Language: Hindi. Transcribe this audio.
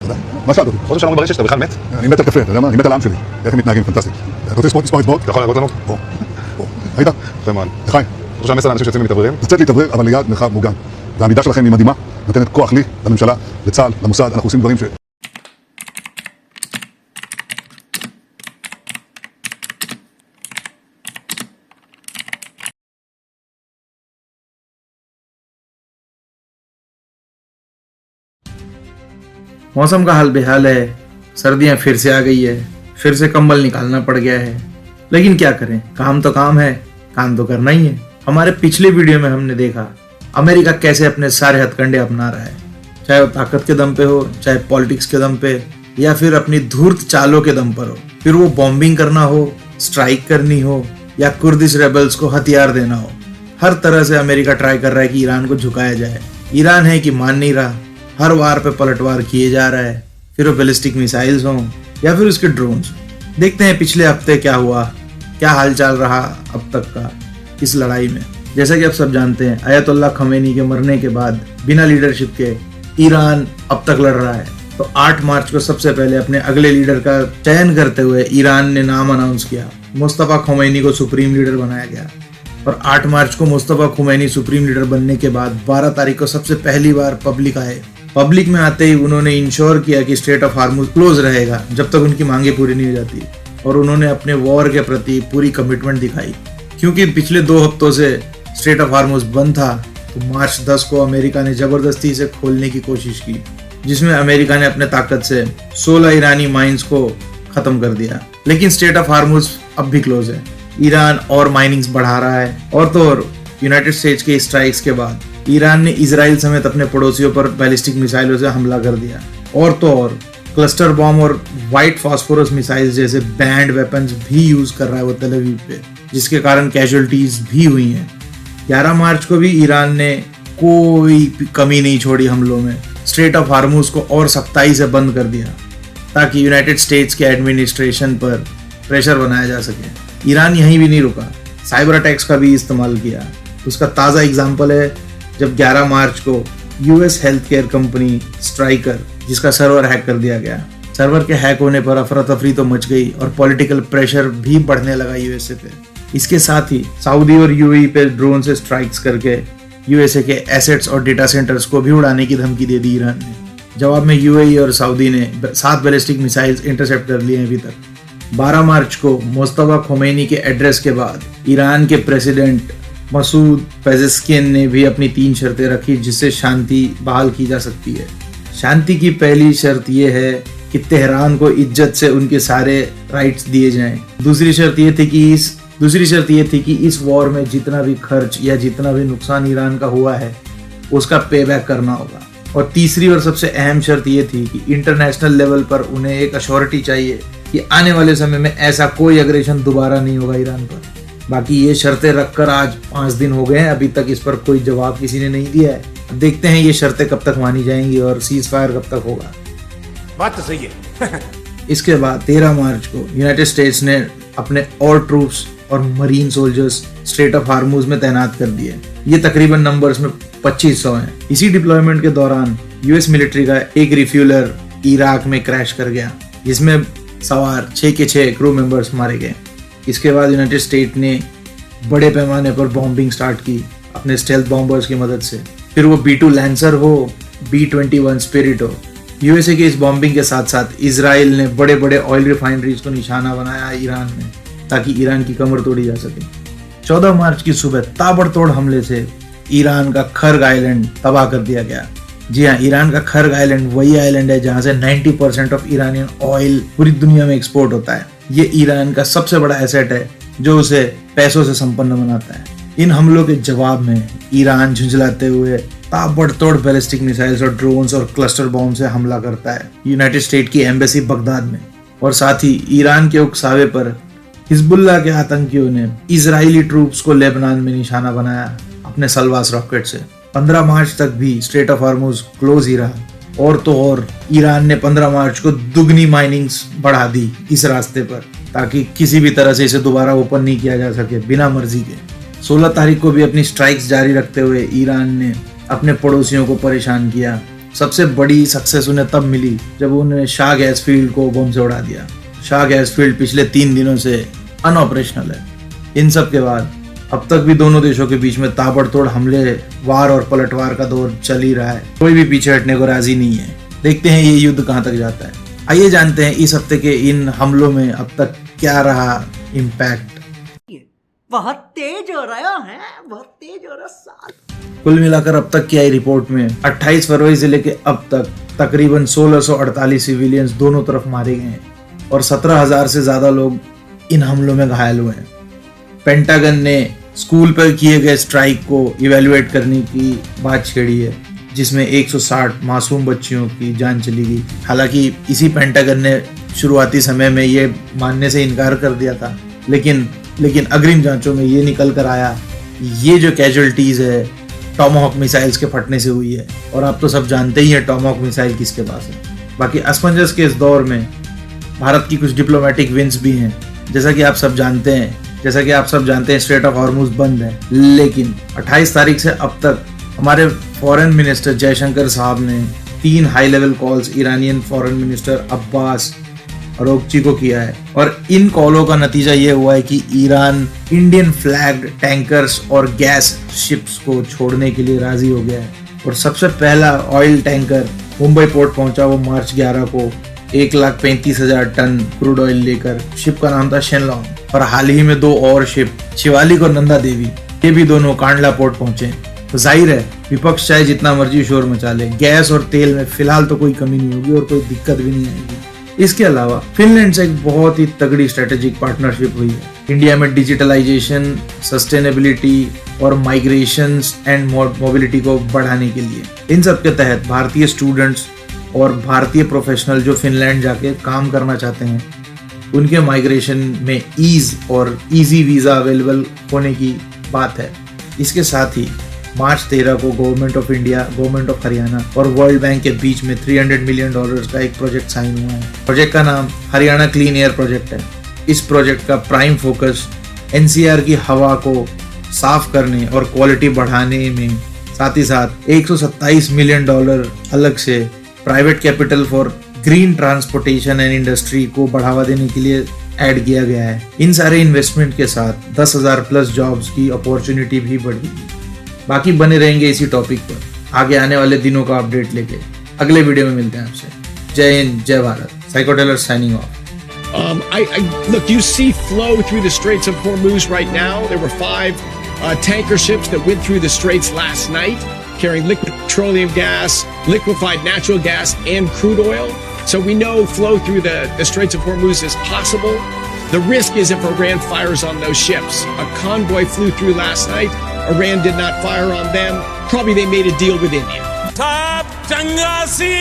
תודה. מה שאלת אותי? עוד שלנו ברשת שאתה בכלל מת? אני מת על קפה, אתה יודע מה? אני מת על העם שלי. איך הם מתנהגים, פנטסטי. אתה רוצה לספור אצבעות? אתה יכול להראות לנו? פה. ראית? יפה מאוד. לחיים. אתה חושב שהמסר לאנשים שיוצאים ומתאווררים? לצאת להתאוורר, אבל ליד מרחב מוגן. והעמידה שלכם היא מדהימה, נותנת כוח לי, לממשלה, לצה"ל, למוסד, אנחנו עושים דברים ש... मौसम का हाल बेहाल है। सर्दियां फिर से आ गई है, फिर से कंबल निकालना पड़ गया है। लेकिन क्या करें, काम तो काम है, काम तो करना ही है। हमारे पिछले वीडियो में हमने देखा अमेरिका कैसे अपने सारे हथकंडे अपना रहा है, चाहे वो ताकत के दम पे हो, चाहे पॉलिटिक्स के दम पे, या फिर अपनी धूर्त चालों के दम पर हो। फिर वो बॉम्बिंग करना हो, स्ट्राइक करनी हो, या कुर्दिश रेबल्स को हथियार देना हो, हर तरह से अमेरिका ट्राई कर रहा है कि ईरान को झुकाया जाए। ईरान है कि मान नहीं रहा, हर वार पे पलटवार किए जा रहा है, फिर वो बैलिस्टिक मिसाइल्स हों या फिर उसके ड्रोन्स। देखते हैं पिछले हफ्ते क्या हुआ, क्या हालचाल रहा अब तक का इस लड़ाई में। जैसा कि आप सब जानते हैं, अयतुल्लाह खमेनी के मरने के बाद बिना लीडरशिप के ईरान अब तक लड़ रहा है। तो 8 मार्च को सबसे पहले अपने अगले लीडर का चयन करते हुए ईरान ने नाम अनाउंस किया। मुस्तफा खुमैनी को सुप्रीम लीडर बनाया गया और 8 मार्च को मुस्तफा खुमैनी सुप्रीम लीडर बनने के बाद 12 तारीख को सबसे पहली बार पब्लिक आए। पब्लिक में आते ही उन्होंने इंश्योर किया कि स्ट्रेट ऑफ हार्मुज क्लोज रहेगा जब तक उनकी मांगे पूरी नहीं हो जाती, और उन्होंने अपने वॉर के प्रति पूरी कमिटमेंट दिखाई। क्योंकि पिछले 2 हफ्तों से स्ट्रेट ऑफ हार्मुज बंद था, तो मार्च 10 को अमेरिका ने जबरदस्ती इसे खोलने की कोशिश की, जिसमें अमेरिका ने अपने ताकत से 16 ईरानी माइंस को खत्म कर दिया। लेकिन स्ट्रेट ऑफ हार्मुज अब भी क्लोज है। ईरान और माइनिंग्स बढ़ा रहा है, और तो और यूनाइटेड स्टेट्स के स्ट्राइक्स के बाद ईरान ने इजराइल समेत अपने पड़ोसियों पर बैलिस्टिक मिसाइलों से हमला कर दिया। और तो और क्लस्टर बॉम्ब और व्हाइट फास्फोरस मिसाइल जैसे बैंड वेपन्स भी यूज कर रहा है वो तेल अवीव पे, जिसके कारण कैजुअलिटीज भी हुई हैं। 11 मार्च को भी ईरान ने कोई कमी नहीं छोड़ी हमलों में, स्ट्रेट ऑफ हार्मुज को और सख्ताई से बंद कर दिया ताकि यूनाइटेड स्टेट्स के एडमिनिस्ट्रेशन पर प्रेशर बनाया जा सके। ईरान यहीं भी नहीं रुका, साइबर अटैक्स का भी इस्तेमाल किया। उसका ताज़ा एग्जाम्पल है जब 11 मार्च को US health care company striker, जिसका सर्वर हैक कर दिया गया। सर्वर के हैक होने पर अफरा तफरी तो मच गई और पॉलिटिकल प्रेशर भी बढ़ने लगा यूएसए पे। इसके साथ ही सऊदी और यूएई पे ड्रोन से स्ट्राइक्स करके यूएसए के एसेट्स और डेटा सेंटर्स को भी उड़ाने की धमकी दे दी ईरान ने। जवाब में यूएई और सऊदी ने 7 बैलिस्टिक मिसाइल्स इंटरसेप्ट कर लिए हैं अभी तक। 12 मार्च को मुस्तफा खुमैनी के एड्रेस के बाद ईरान के प्रेसिडेंट मसूद पेजेस्कियन ने भी अपनी 3 शर्तें रखी जिससे शांति बहाल की जा सकती है। शांति की पहली शर्त यह है कि तेहरान को इज्जत से उनके सारे राइट्स दिए जाएं। दूसरी शर्त यह थी कि इस वॉर में जितना भी खर्च या जितना भी नुकसान ईरान का हुआ है उसका पे बैक करना होगा। और तीसरी और सबसे अहम शर्त यह थी कि इंटरनेशनल लेवल पर उन्हें एक अश्योरिटी चाहिए कि आने वाले समय में ऐसा कोई एग्रेशन दोबारा नहीं होगा ईरान पर। बाकी ये शर्तें रखकर आज 5 दिन हो गए हैं, अभी तक इस पर कोई जवाब किसी ने नहीं दिया है। देखते हैं ये शर्तें कब तक मानी जाएंगी और सीज फायर कब तक होगा। बात तो सही है। इसके बाद 13 मार्च को यूनाइटेड स्टेट्स ने अपने और ट्रूप्स और marine soldiers straight of Hormuz में तैनात कर दिए। ये तकरीबन नंबर्स में 2500 हैं। इसी डिप्लॉयमेंट के दौरान यूएस मिलिट्री का एक रिफ्यूलर इराक में क्रैश कर गया, जिसमें सवार 6 के 6 क्रू मेंबर्स मारे गए। इसके बाद यूनाइटेड स्टेट ने बड़े पैमाने पर बॉम्बिंग स्टार्ट की अपने स्टेल्थ बॉम्बर्स की मदद से। फिर वो B-2 लैंसर हो, B-21 स्पिरिट हो। यूएसए के इस बॉम्बिंग के साथ साथ इजराइल ने बड़े बड़े ऑयल रिफाइनरीज को निशाना बनाया ईरान में, ताकि ईरान की कमर तोड़ी जा सके। 14 मार्च की सुबह ताबड़तोड़ हमले से ईरान का खर्ग आइलैंड तबाह कर दिया गया। जी हाँ, ईरान का खर्ग आइलैंड वही आइलैंड है जहाँ से 90% ऑफ ईरानियन ऑयल पूरी दुनिया में एक्सपोर्ट होता है। ये ईरान का सबसे बड़ा एसेट है जो उसे पैसों से संपन्न बनाता है। इन हमलों के जवाब में ईरान झुंझलाते हुए ताबड़तोड़ बैलिस्टिक मिसाइल्स और ड्रोन्स और क्लस्टर बॉम्ब से हमला करता है यूनाइटेड स्टेट की एम्बेसी बगदाद में। और साथ ही ईरान के उकसावे पर हिजबुल्लाह के आतंकियों ने इजरायली ट्रूप्स को लेबनान में निशाना बनाया अपने सलवास रॉकेट से। 15 मार्च तक भी स्ट्रेट ऑफ हार्मुज क्लोज ही रहा। और तो और ईरान ने 15 मार्च को दुगनी माइनिंग्स बढ़ा दी इस रास्ते पर, ताकि किसी भी तरह से इसे दोबारा ओपन नहीं किया जा सके बिना मर्जी के। 16 तारीख को भी अपनी स्ट्राइक्स जारी रखते हुए ईरान ने अपने पड़ोसियों को परेशान किया। सबसे बड़ी सक्सेस उन्हें तब मिली जब उन्होंने शाह गैस फील्ड को बम से उड़ा दिया। शाह गैस फील्ड पिछले 3 दिनों से अनऑपरेशनल है। इन सब के बाद अब तक भी दोनों देशों के बीच में ताबड़तोड़ हमले, वार और पलटवार का दौर चल ही रहा है। कोई भी पीछे हटने को राजी नहीं है। देखते हैं ये युद्ध कहां तक जाता है। आइए जानते हैं इस हफ्ते के इन हमलों में अब तक क्या रहा इम्पैक्ट। बहुत तेज हो रहा है, बहुत तेज हो रहा साथ। कुल मिलाकर अब तक की आई रिपोर्ट में 28 फरवरी से लेकर अब तक तकरीबन 1648 सिविलियंस दोनों तरफ मारे गए हैं और 17,000 से ज्यादा लोग इन हमलों में घायल हुए हैं। पेंटागन ने स्कूल पर किए गए स्ट्राइक को इवेल्युएट करने की बात छेड़ी है, जिसमें 160 मासूम बच्चियों की जान चली गई। हालांकि इसी पेंटागन ने शुरुआती समय में ये मानने से इनकार कर दिया था, लेकिन अग्रिम जांचों में ये निकल कर आया ये जो कैजुअल्टीज है टॉमाहॉक मिसाइल्स के फटने से हुई है। और आप तो सब जानते ही हैं टॉमाहॉक मिसाइल किसके पास है। बाकी असमंजस के इस दौर में भारत की कुछ डिप्लोमेटिक विंस भी हैं। जैसा कि आप सब जानते हैं स्ट्रेट ऑफ हॉर्मुज बंद है, लेकिन 28 तारीख से अब तक हमारे फॉरेन मिनिस्टर जयशंकर साहब ने 3 high level calls Iranian foreign minister Abbas Araghchi को किया है। और इन कॉलों का नतीजा ये हुआ है कि ईरान इंडियन फ्लैग्ड टैंकर्स और गैस शिप्स को छोड़ने के लिए राजी हो गया है। और सबसे पहला ऑयल टैंकर मुंबई पोर्ट पहुंचा वो मार्च 11 को 1,35,000 टन क्रूड ऑयल लेकर। शिप का नाम था शेनलॉन्ग। और हाल ही में 2 और शिप शिवालिक और नंदा देवी, ये भी दोनों कांडला पोर्ट पहुंचे। तो जाहिर है विपक्ष चाहे जितना मर्जी शोर मचा ले, गैस और तेल में फिलहाल तो कोई कमी नहीं होगी और कोई दिक्कत भी नहीं आएगी। इसके अलावा फिनलैंड से एक बहुत ही तगड़ी स्ट्रेटेजिक पार्टनरशिप हुई है इंडिया में डिजिटलाइजेशन, सस्टेनेबिलिटी और माइग्रेशन एंड मोबिलिटी को बढ़ाने के लिए। इन सब के तहत भारतीय स्टूडेंट्स और भारतीय प्रोफेशनल जो फिनलैंड जाके काम करना चाहते हैं, उनके माइग्रेशन में ईज और इजी वीजा अवेलेबल होने की बात है। इसके साथ ही मार्च 13 को government of India, government of Haryana और वर्ल्ड बैंक के बीच में $300 मिलियन का एक प्रोजेक्ट साइन हुआ है। प्रोजेक्ट का नाम हरियाणा क्लीन एयर प्रोजेक्ट है। इस प्रोजेक्ट का प्राइम फोकस एनसीआर की हवा को साफ करने और क्वालिटी बढ़ाने में, साथ ही साथ $127 मिलियन अलग से private capital for green transportation and industry को बढ़ावा देने के लिए ऐड किया गया है। इन सारे इन्वेस्टमेंट के साथ 10,000 प्लस जॉब्स की अपॉर्चुनिटी भी बढ़ेगी। बाकी बने रहेंगे इसी टॉपिक पर आगे आने वाले दिनों का अपडेट लेके। अगले वीडियो में मिलते हैं आपसे। जय हिंद, जय Bharat. Psycho tailor signing off. Look, you see flow through the Straits of Hormuz right now. There were 5 tanker ships that went through the Straits last night, carrying liquid petroleum gas, liquefied natural gas, and crude oil. So we know flow through the Straits of Hormuz is possible. The risk is if Iran fires on those ships. A convoy flew through last night. Iran did not fire on them. Probably they made a deal with India. Top Changasi!